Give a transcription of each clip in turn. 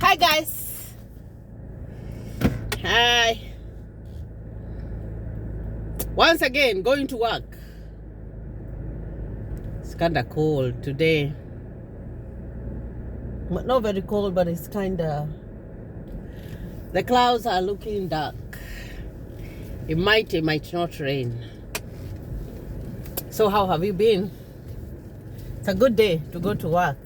Hi guys. Hi. Once again, going to work. It's kind of cold today. Not very cold, but it's kind of... The clouds are looking dark. It might not rain. So how have you been? It's a good day to go to work.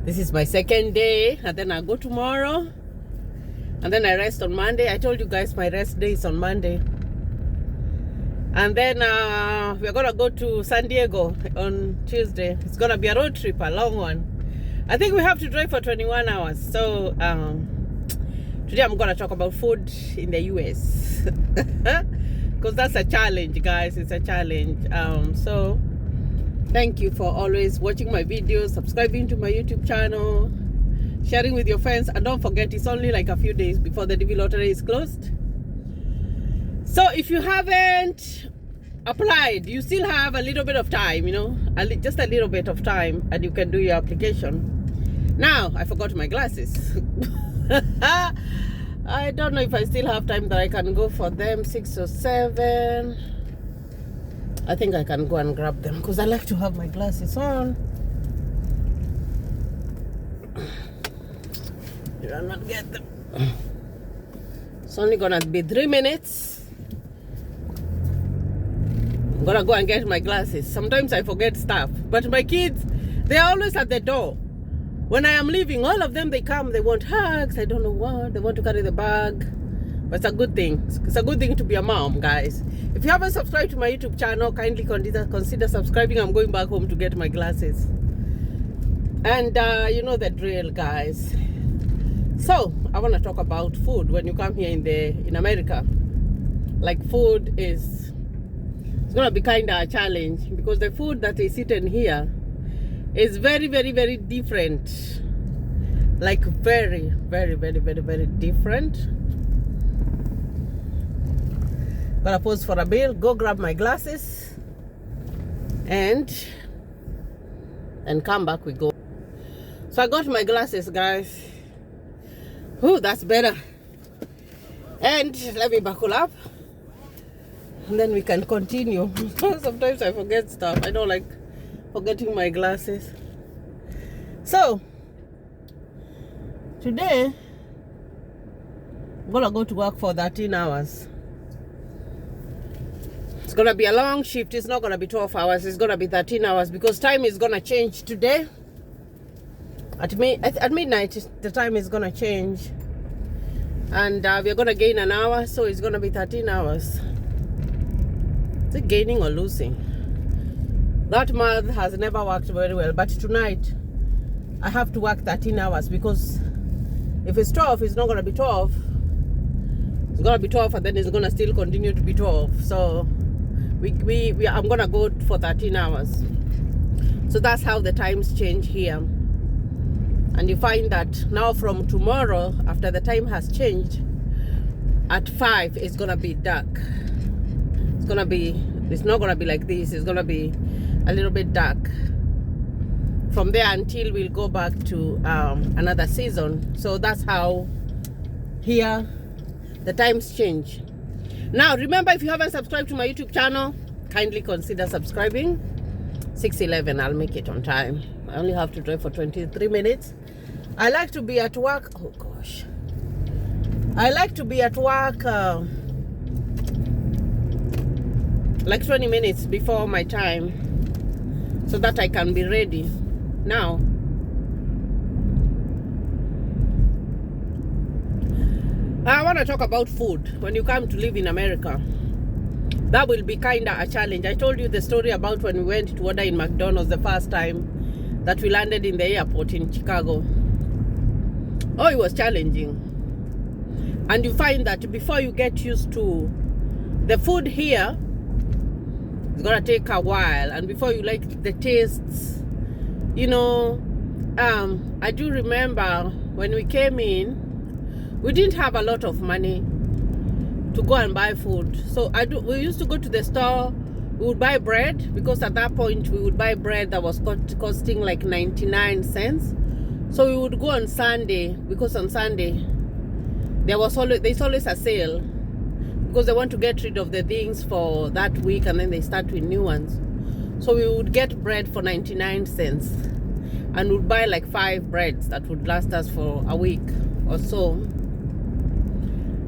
This is my second day, and then I go tomorrow, and then I rest on Monday. I told you guys my rest day is on Monday. And then we're gonna go to San Diego on Tuesday. It's gonna be a road trip, a long one. I think we have to drive for 21 hours. So today I'm gonna talk about food in the US. Because that's a challenge, guys. It's a challenge. So thank you for always watching my videos, subscribing to my YouTube channel, sharing with your friends, and don't forget it's only like a few days before the DV lottery is closed. So if you haven't applied, you still have a little bit of time, you know, just a little bit of time, and you can do your application. Now, I forgot my glasses. I don't know if I still have time that I can go for them, 6 or 7. I think I can go and grab them because I like to have my glasses on. Did I not get them? It's only gonna be 3 minutes. I'm gonna go and get my glasses. Sometimes I forget stuff, but my kids, they're always at the door. When I am leaving, all of them, they come, they want hugs, I don't know what, they want to carry the bag. But it's a good thing. It's a good thing to be a mom, guys. If you haven't subscribed to my YouTube channel, kindly consider subscribing. I'm going back home to get my glasses. And you know the drill, guys. So I want to talk about food when you come here in America. Like, food is, it's gonna be kind of a challenge because the food that is eaten here is very, very, very different. Like very, very, very, very, very different. Gonna pause for a bill, go grab my glasses, and come back we go. So I got my glasses, guys. Ooh, that's better. And let me buckle up, and then we can continue. Sometimes I forget stuff. I don't like forgetting my glasses. So today I'm gonna go to work for 13 hours. It's gonna be a long shift. It's not gonna be 12 hours. It's gonna be 13 hours because time is gonna change today. At midnight, the time is gonna change, and we're gonna gain an hour, so it's gonna be 13 hours. Is it gaining or losing? That math has never worked very well, but tonight I have to work 13 hours because if it's 12, it's not gonna be 12. It's gonna be 12, and then it's gonna still continue to be 12. So I'm gonna go for 13 hours. So that's how the times change here. And you find that now from tomorrow, after the time has changed, at 5 it's gonna be dark. It's not gonna be like this. It's gonna be a little bit dark from there until we'll go back to another season. So that's how here the times change. Now remember, if you haven't subscribed to my YouTube channel, kindly consider subscribing. 6:11, I'll make it on time. I only have to drive for 23 minutes. I like to be at work. Oh gosh, I like to be at work like 20 minutes before my time, so that I can be ready. Now I want to talk about food when you come to live in America. That will be kind of a challenge. I told you the story about when we went to order in McDonald's the first time that we landed in the airport in Chicago. Oh, it was challenging. And you find that before you get used to the food here, it's gonna take a while, and before you like the tastes, you know. I do remember when we came in, we didn't have a lot of money to go and buy food. So we used to go to the store, we would buy bread, because at that point we would buy bread that was costing like 99 cents. So we would go on Sunday, because on Sunday there's always a sale, because they want to get rid of the things for that week and then they start with new ones. So we would get bread for 99 cents and would buy like 5 breads that would last us for a week or so.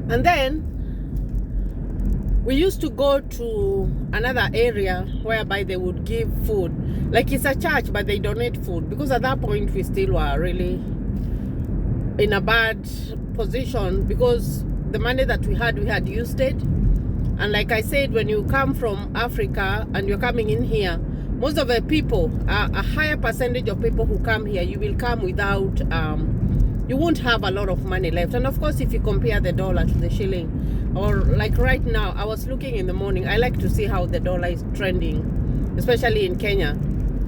And then we used to go to another area whereby they would give food. Like it's a church, but they donate food, because at that point we still were really in a bad position, because the money that we had used it. And like I said, when you come from Africa and you're coming in here, most of the people, a higher percentage of people who come here, you will come without, you won't have a lot of money left. And of course, if you compare the dollar to the shilling, or like right now, I was looking in the morning, I like to see how the dollar is trending, especially in Kenya.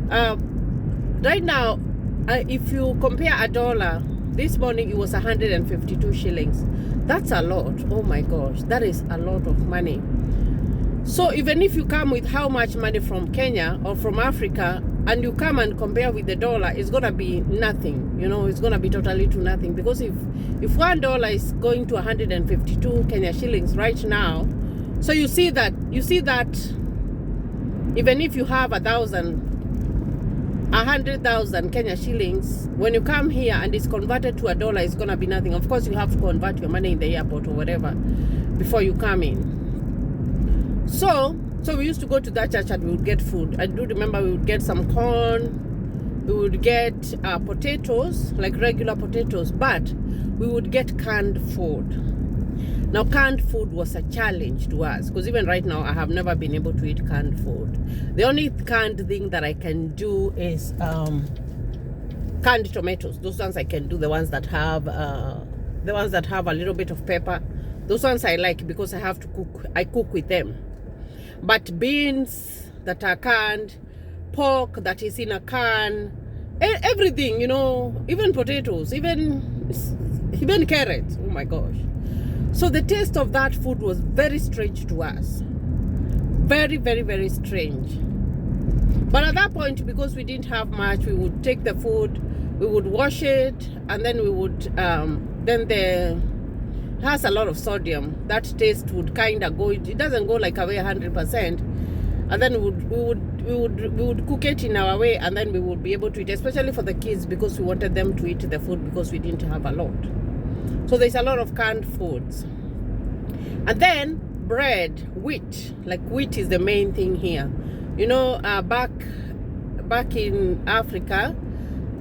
Right now, if you compare a dollar, this morning it was 152 shillings. That's a lot. Oh my gosh, that is a lot of money. So even if you come with how much money from Kenya or from Africa, and you come and compare with the dollar, it's gonna be nothing. You know, it's gonna be totally to nothing, because if $1 is going to 152 Kenya shillings right now, so you see that even if you have 100,000 Kenya shillings, when you come here and it's converted to a dollar, it's gonna be nothing. Of course, you have to convert your money in the airport or whatever before you come in. So we used to go to that church and we would get food. I do remember we would get some corn, we would get potatoes, like regular potatoes, but we would get canned food. Now, canned food was a challenge to us, because even right now, I have never been able to eat canned food. The only canned thing that I can do is canned tomatoes. Those ones I can do, the ones that have a little bit of pepper. Those ones I like, because I have to cook. I cook with them. But beans that are canned, pork that is in a can, everything, you know, even potatoes, even carrots. Oh my gosh. So the taste of that food was very strange to us. Very, very, very strange. But at that point, because we didn't have much, we would take the food, we would wash it, and then we would, it has a lot of sodium. That taste would kind of go, it doesn't go like away 100%. And then we would cook it in our way, and then we would be able to eat, especially for the kids, because we wanted them to eat the food, because we didn't have a lot. So there's a lot of canned foods. And then bread, wheat. Like wheat is the main thing here. You know, back in Africa,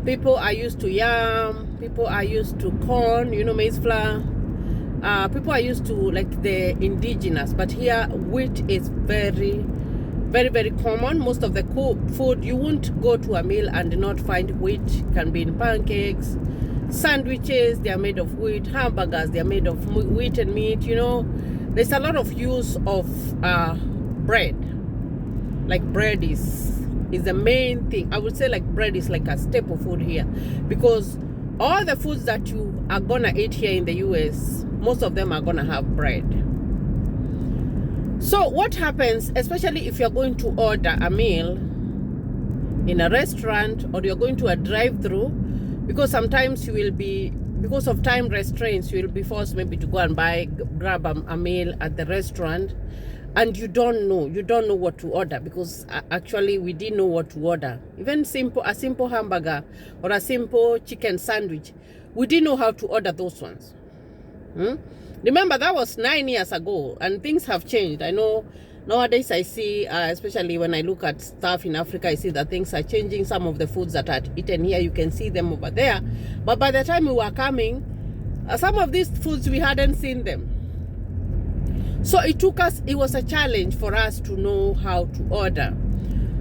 people are used to yam, people are used to corn, you know, maize flour. People are used to like the indigenous, but here wheat is very, very, very common. Most of the food, you won't go to a meal and not find wheat. It can be in pancakes, sandwiches, they are made of wheat, hamburgers, they are made of wheat and meat, you know. There's a lot of use of bread. Like bread is the main thing. I would say like bread is like a staple food here, because all the foods that you are gonna eat here in the US, most of them are gonna have bread. So what happens, especially if you're going to order a meal in a restaurant, or you're going to a drive-through, because sometimes you will be, because of time restraints, you will be forced maybe to go and grab a meal at the restaurant, and you don't know what to order, because actually we didn't know what to order. Even a simple hamburger or a simple chicken sandwich, we didn't know how to order those ones. Remember, that was 9 years ago, and things have changed. I know nowadays I see, especially when I look at stuff in Africa, I see that things are changing. Some of the foods that are eaten here, you can see them over there. But by the time we were coming, some of these foods, we hadn't seen them. So it was a challenge for us to know how to order.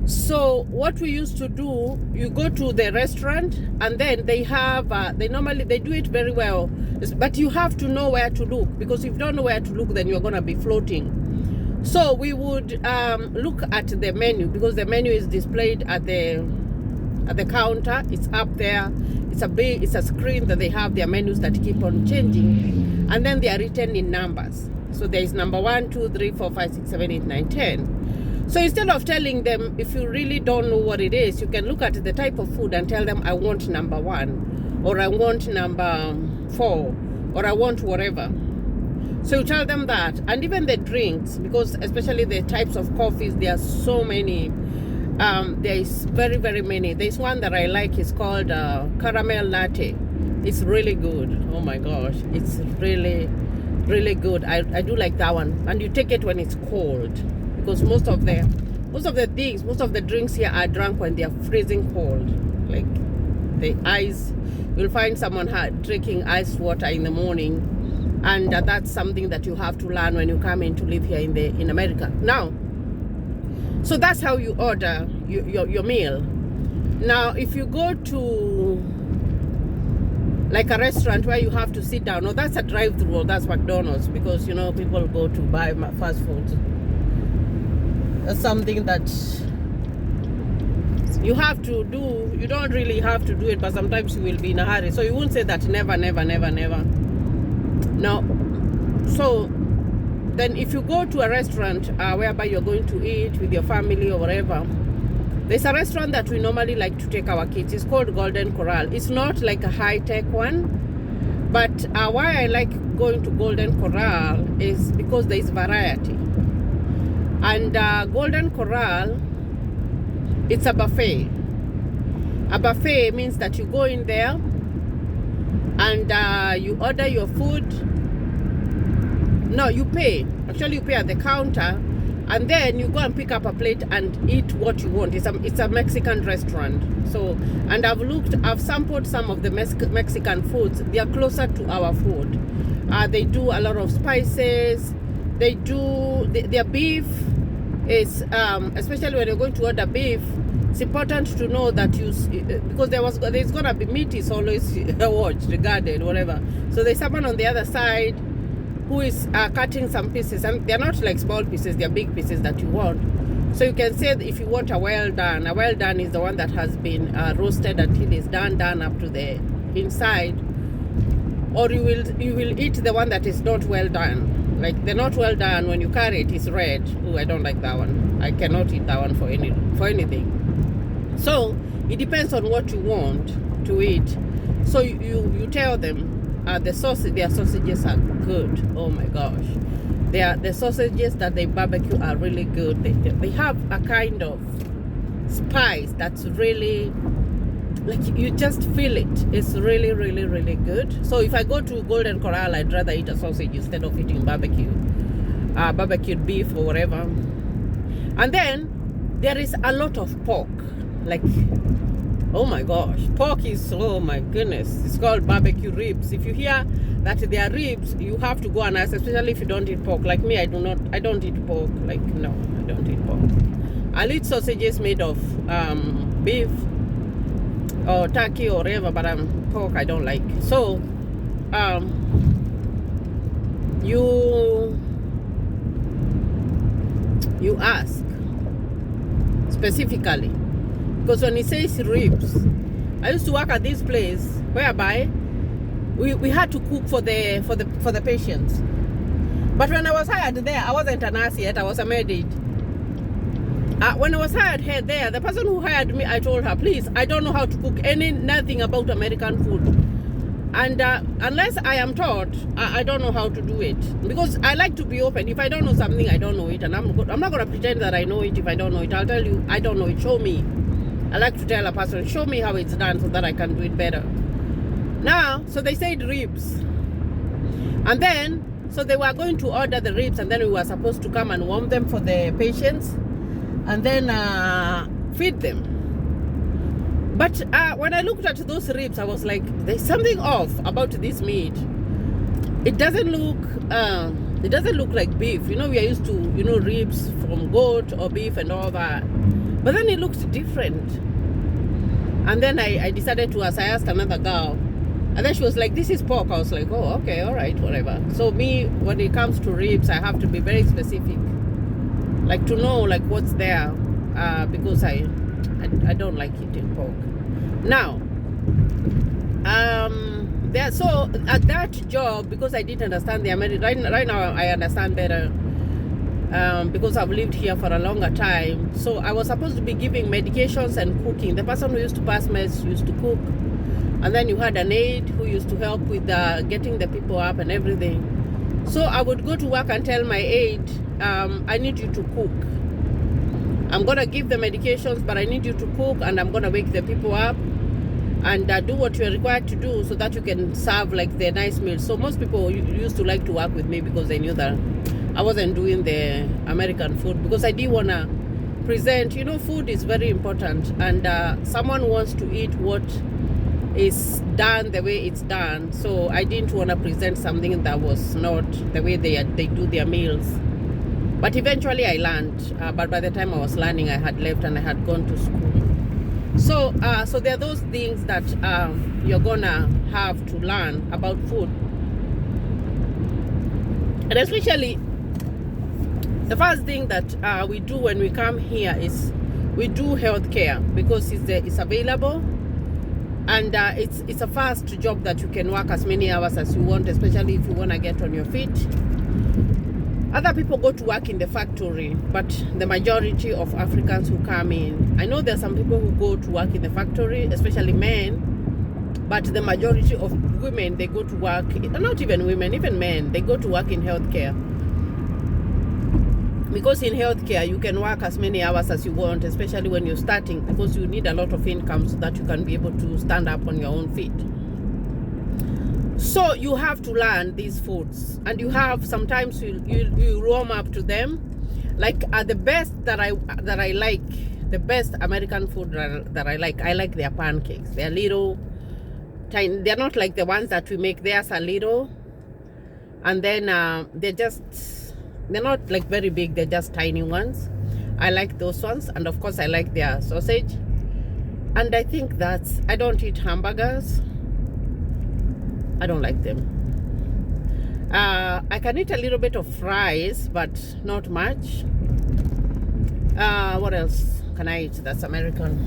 So what we used to do, you go to the restaurant, and then they have, they do it very well, but you have to know where to look, because if you don't know where to look, then you're going to be floating. So we would look at the menu, because the menu is displayed at the counter. It's up there. It's a screen that they have their menus that keep on changing, and then they are written in numbers. So there is number 1, 2, 3, 4, 5, 6, 7, 8, 9, 10. So instead of telling them, if you really don't know what it is, you can look at the type of food and tell them, I want number 1. or I want number 4, or I want whatever. So you tell them that. And even the drinks, because especially the types of coffees, there are so many. There is very, very many. There's one that I like, is called caramel latte. It's really good. Oh my gosh, it's really, really good. I do like that one. And you take it when it's cold, because most of the drinks here are drunk when they are freezing cold. Like the ice, you'll find someone drinking ice water in the morning, and that's something that you have to learn when you come in to live here in America. Now, so that's how you order your meal. Now, if you go to like a restaurant where you have to sit down, or that's a drive-through, or that's McDonald's, because you know people go to buy fast food. That's something that you have to do. You don't really have to do it, but sometimes you will be in a hurry. So you won't say that never, never, never, never. No. So then if you go to a restaurant whereby you're going to eat with your family or whatever, there's a restaurant that we normally like to take our kids. It's called Golden Corral. It's not like a high-tech one, but why I like going to Golden Corral is because there is variety. And Golden Corral, it's a buffet. A buffet means that you go in there and you order your food. No, you pay. Actually, you pay at the counter, and then you go and pick up a plate and eat what you want. It's a Mexican restaurant. So, and I've sampled some of the Mexican foods. They are closer to our food. They do a lot of spices. They do their beef is especially when you're going to order beef. It's important to know that because there's gonna be meat is always watched, regarded, whatever. So there's someone on the other side who is cutting some pieces, and they're not like small pieces, they're big pieces that you want. So you can say if you want a well done is the one that has been roasted until it's done up to the inside, or you will eat the one that is not well done. Like the not well done, when you carry it, is red. Oh, I don't like that one. I cannot eat that one for anything. So it depends on what you want to eat. So you tell them their sausages are good. Oh my gosh, the sausages that they barbecue are really good. They have a kind of spice that's really, like, you just feel it. It's really, really, really good. So if I go to Golden Corral, I'd rather eat a sausage instead of eating barbecued beef or whatever. And then there is a lot of pork. Like, oh my gosh, pork is, oh my goodness, it's called barbecue ribs. If you hear that they are ribs, you have to go and ask, especially if you don't eat pork. Like me, I don't eat pork. Like, no, I don't eat pork. I'll eat sausages made of beef or turkey or whatever, but pork I don't like. So you ask specifically, because when it says ribs, I used to work at this place whereby we had to cook for the patients. But when I was hired there, I wasn't a nurse yet, I was a maid. When I was hired here there, the person who hired me, I told her, please, I don't know how to cook nothing about American food. And unless I am taught, I don't know how to do it. Because I like to be open. If I don't know something, I don't know it. And I'm not going to pretend that I know it if I don't know it. I'll tell you, I don't know it. Show me. I like to tell a person, show me how it's done so that I can do it better. Now, so they said ribs. And then, so they were going to order the ribs, and then we were supposed to come and warm them for the patients and then feed them. But when I looked at those ribs, I was like, there's something off about this meat. It doesn't look like beef. You know, we are used to, ribs from goat or beef and all that. But then it looks different. And then I decided to ask. I asked another girl, and then she was like, this is pork. I was like, oh, okay, all right, whatever. So me, when it comes to ribs, I have to be very specific, like to know like what's there, because I don't like eating pork. Now, so at that job, because I didn't understand the American, right now I understand better, because I've lived here for a longer time. So I was supposed to be giving medications and cooking. The person who used to pass meds used to cook, And then you had an aide who used to help with getting the people up and everything. So I would go to work and tell my aide, I need you to cook. I'm going to give the medications, but I need you to cook, and I'm going to wake the people up and do what you're required to do so that you can serve like the nice meals. So most people used to like to work with me because they knew that I wasn't doing the American food, because I didn't want to present, you know, food is very important, and someone wants to eat what is done the way it's done. So I didn't want to present something that was not the way they do their meals. But eventually I learned, but by the time I was learning, I had left and I had gone to school. So there are those things that you're gonna have to learn about food, and especially the first thing that we do when we come here is we do healthcare, because it's available, and it's a fast job that you can work as many hours as you want, especially if you want to get on your feet. Other people go to work in the factory, but the majority of Africans who come in, I know there are some people who go to work in the factory, especially men, but the majority of women, they go to work, not even women, even men, they go to work in healthcare. Because in healthcare, you can work as many hours as you want, especially when you're starting, because you need a lot of income so that you can be able to stand up on your own feet. So you have to learn these foods, and you have, sometimes you warm up to them. Like the best that I like, the best American food that I like their pancakes. They're little, tiny. They're not like the ones that we make. Theirs are little, and then they're not like very big. They're just tiny ones. I like those ones, and of course I like their sausage. And I think I don't eat hamburgers. I don't like them. I can eat a little bit of fries, but not much. What else can I eat that's American?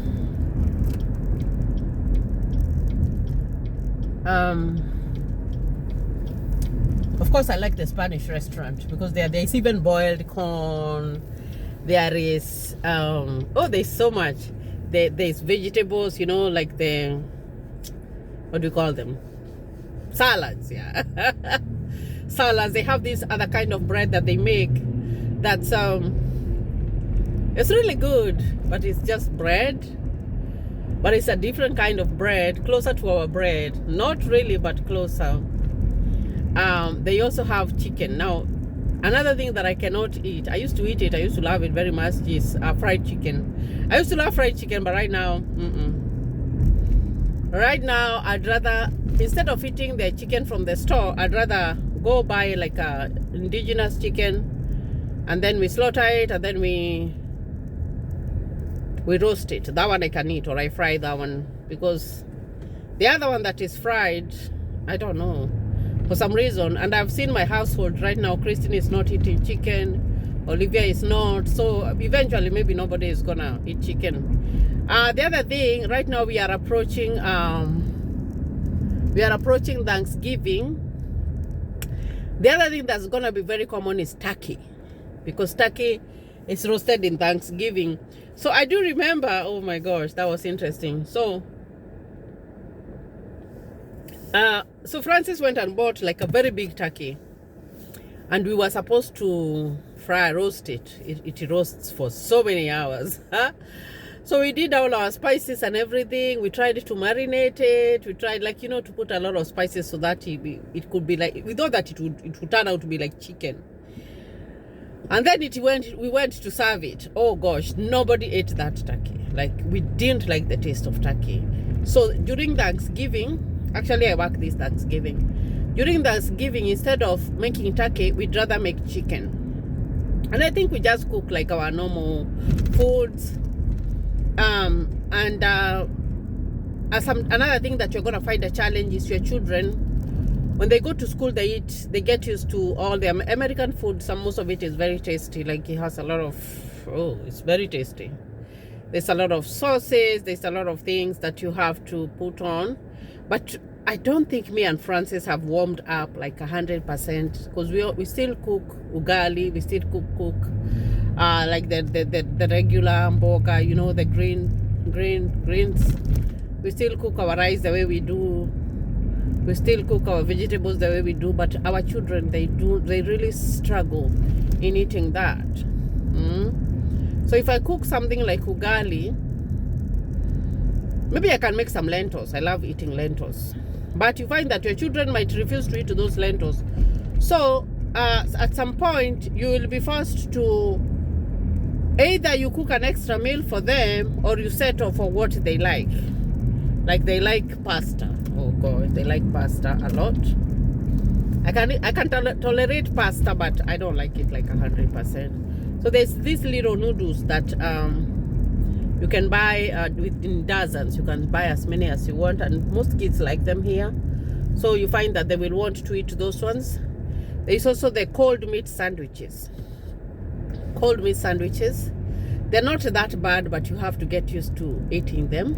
Of course, I like the Spanish restaurant, because there's even boiled corn. There is, there's so much. There's vegetables, you know, like what do you call them? Salads, yeah. Salads. They have this other kind of bread that they make that's it's really good, but it's just bread, but it's a different kind of bread, closer to our bread. Not really, but closer. They also have chicken. Now, another thing that I cannot eat, I used to eat it, I used to love it very much, is fried chicken. I used to love fried chicken, but right now, right now, I'd rather, instead of eating the chicken from the store, I'd rather go buy like a indigenous chicken, and then we slaughter it, and then we roast it. That one I can eat, or I fry that one, because the other one that is fried, I don't know, for some reason. And I've seen my household right now, Christine is not eating chicken, Olivia is not, so eventually maybe nobody is gonna eat chicken. The other thing, right now we are approaching Thanksgiving. The other thing that's gonna be very common is turkey, because turkey is roasted in Thanksgiving. So I do remember, oh my gosh, that was interesting. So Francis went and bought like a very big turkey, and we were supposed to roast it. It roasts for so many hours. So we did all our spices and everything. We tried to marinate it. We tried, like, you know, to put a lot of spices so that it could be like, we thought that it would turn out to be like chicken. And then we went to serve it. Oh gosh, nobody ate that turkey. Like, we didn't like the taste of turkey. So during Thanksgiving, actually I work this Thanksgiving. During Thanksgiving, instead of making turkey, we'd rather make chicken. And I think we just cook like our normal foods. Another thing that you're gonna find a challenge is your children. When they go to school, they get used to all the American food. Most of it is very tasty. Like, it has a lot of, it's very tasty. There's a lot of sauces. There's a lot of things that you have to put on. But I don't think me and Francis have warmed up like 100%, because we still cook ugali. We still cook like the regular mboga, you know, the greens. We still cook our rice the way we do. We still cook our vegetables the way we do. But our children, they really struggle in eating that. So if I cook something like ugali, maybe I can make some lentils. I love eating lentils. But you find that your children might refuse to eat those lentils. So at some point, you will be forced to either you cook an extra meal for them or you settle for what they like. Like they like pasta. Oh God, they like pasta a lot. I can tolerate pasta, but I don't like it like 100%. So there's these little noodles that you can buy in dozens. You can buy as many as you want, and most kids like them here. So you find that they will want to eat those ones. There's also the cold meat sandwiches. Cold meat sandwiches. They're not that bad, but you have to get used to eating them.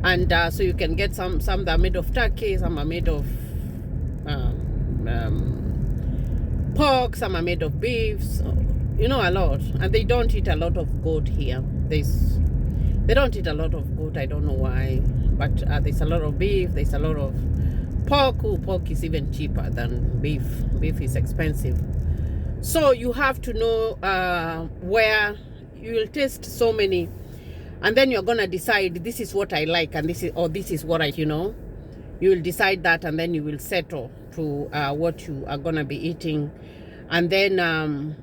And so you can get some that are made of turkey, some are made of pork, some are made of beef. So, you know, a lot. And they don't eat a lot of goat here. They don't eat a lot of goat. I don't know why, but there's a lot of beef. There's a lot of pork. Ooh, pork is even cheaper than beef. Beef is expensive. So you have to know where you will taste so many, and then you're gonna decide this is what I like, and this is what I, you will decide that, and then you will settle to what you are gonna be eating. And then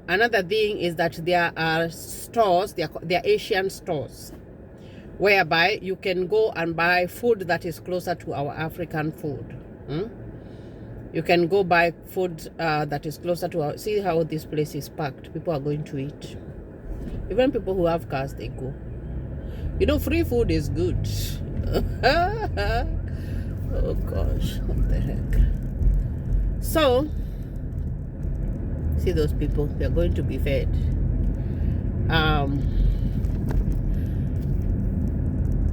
another thing is that there are stores, there are Asian stores, whereby you can go and buy food that is closer to our African food. You can go buy food that is closer to our... See how this place is packed. People are going to eat. Even people who have cars, they go. You know, free food is good. Oh gosh, what the heck. So, see those people, they're going to be fed.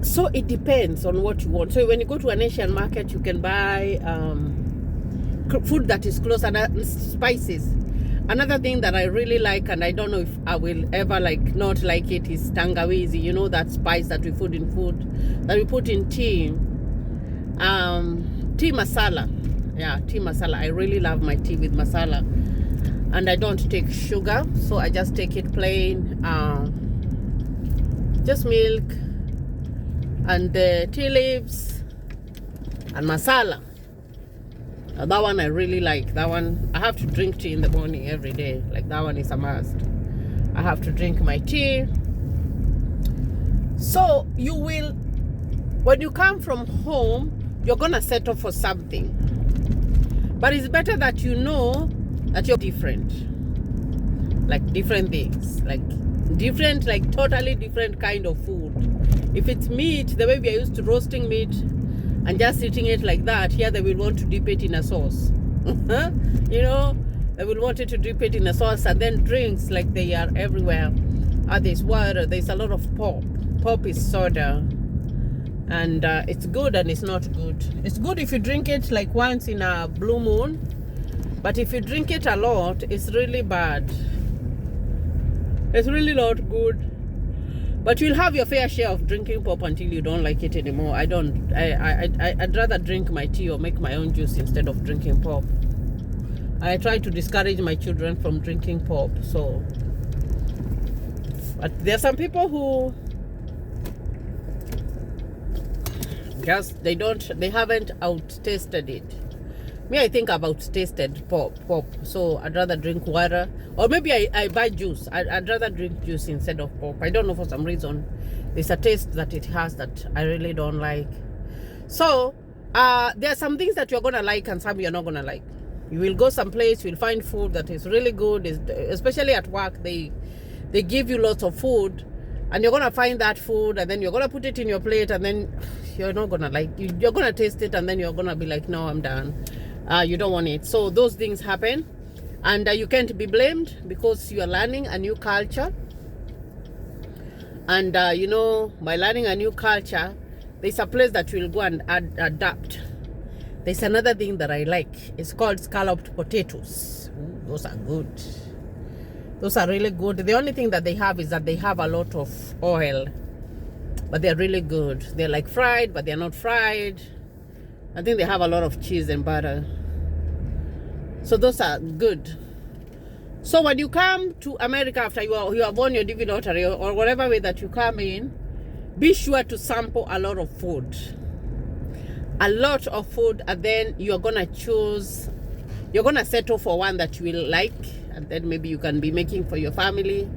So it depends on what you want. So when you go to an Asian market, you can buy food that is close, and spices. Another thing that I really like, and I don't know if I will ever not like it, is tangawizi. You know, that spice that we put in food, that we put in tea. Tea masala. Yeah, tea masala. I really love my tea with masala. And I don't take sugar, so I just take it plain. Just milk and tea leaves and masala. That one I really like. That one, I have to drink tea in the morning every day. Like, that one is a must. I have to drink my tea. So you will, when you come from home, you're gonna settle for something. But it's better that you know that you're different. Like different things. Like totally different kind of food. If it's meat, the way we are used to roasting meat and just eating it like that, here they will want to dip it in a sauce. You know, they will want it to dip it in a sauce. And then drinks, like they are everywhere. There's water, there's a lot of pop. Pop is soda. And it's good and it's not good. It's good if you drink it like once in a blue moon. But if you drink it a lot, it's really bad. It's really not good. But you'll have your fair share of drinking pop until you don't like it anymore. I'd rather drink my tea or make my own juice instead of drinking pop. I try to discourage my children from drinking pop. So, but there are some people who just they haven't out-tasted it. Me, I think I've out-tasted pop. So I'd rather drink water, or maybe I buy juice. I'd rather drink juice instead of pop. I don't know, for some reason there's a taste that it has that I really don't like. So there are some things that you're gonna like and some you're not gonna like. You will go someplace, you'll find food that is really good, especially at work. They give you lots of food, and you're gonna find that food, and then you're gonna put it in your plate, and then you're not gonna like. You're gonna taste it, and then you're gonna be like, no, I'm done. You don't want it. So those things happen, and you can't be blamed because you are learning a new culture. And you know, by learning a new culture, there's a place that you will go and adapt. There's another thing that I like. It's called scalloped potatoes. Ooh, those are good. Those are really good. The only thing that they have is that they have a lot of oil. but they're really good. They're like fried, but they're not fried. I think they have a lot of cheese and butter. So those are good. So when you come to America after you have won your DV lottery or whatever way that you come in, be sure to sample a lot of food. A lot of food, and then you're gonna choose, you're gonna settle for one that you will like, and then maybe you can be making for your family.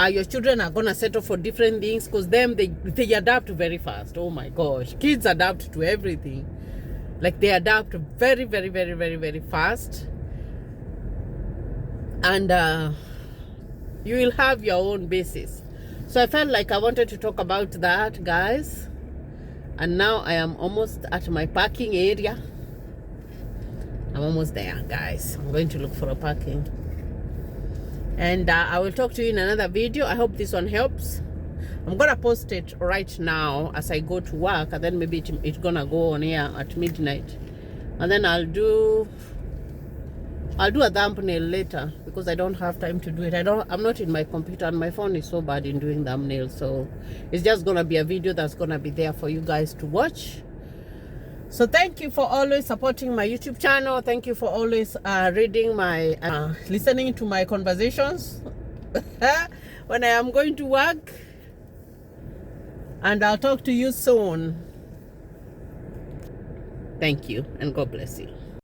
Your children are gonna settle for different things, because them they adapt very fast. Oh my gosh, kids adapt to everything. Like they adapt very, very, very, very, very fast. And you will have your own basis. So I felt like I wanted to talk about that, guys. And now I am almost at my parking area. I'm almost there, guys. I'm going to look for a parking. And I will talk to you in another video. I hope this one helps. I'm gonna post it right now as I go to work, and then maybe it's gonna go on here at midnight, and then I'll do a thumbnail later, because I don't have time to do it. I'm not in my computer, and my phone is so bad in doing thumbnails. So it's just gonna be a video that's gonna be there for you guys to watch. So thank you for always supporting my YouTube channel. Thank you for always reading my listening to my conversations when I am going to work. And I'll talk to you soon. Thank you, and God bless you.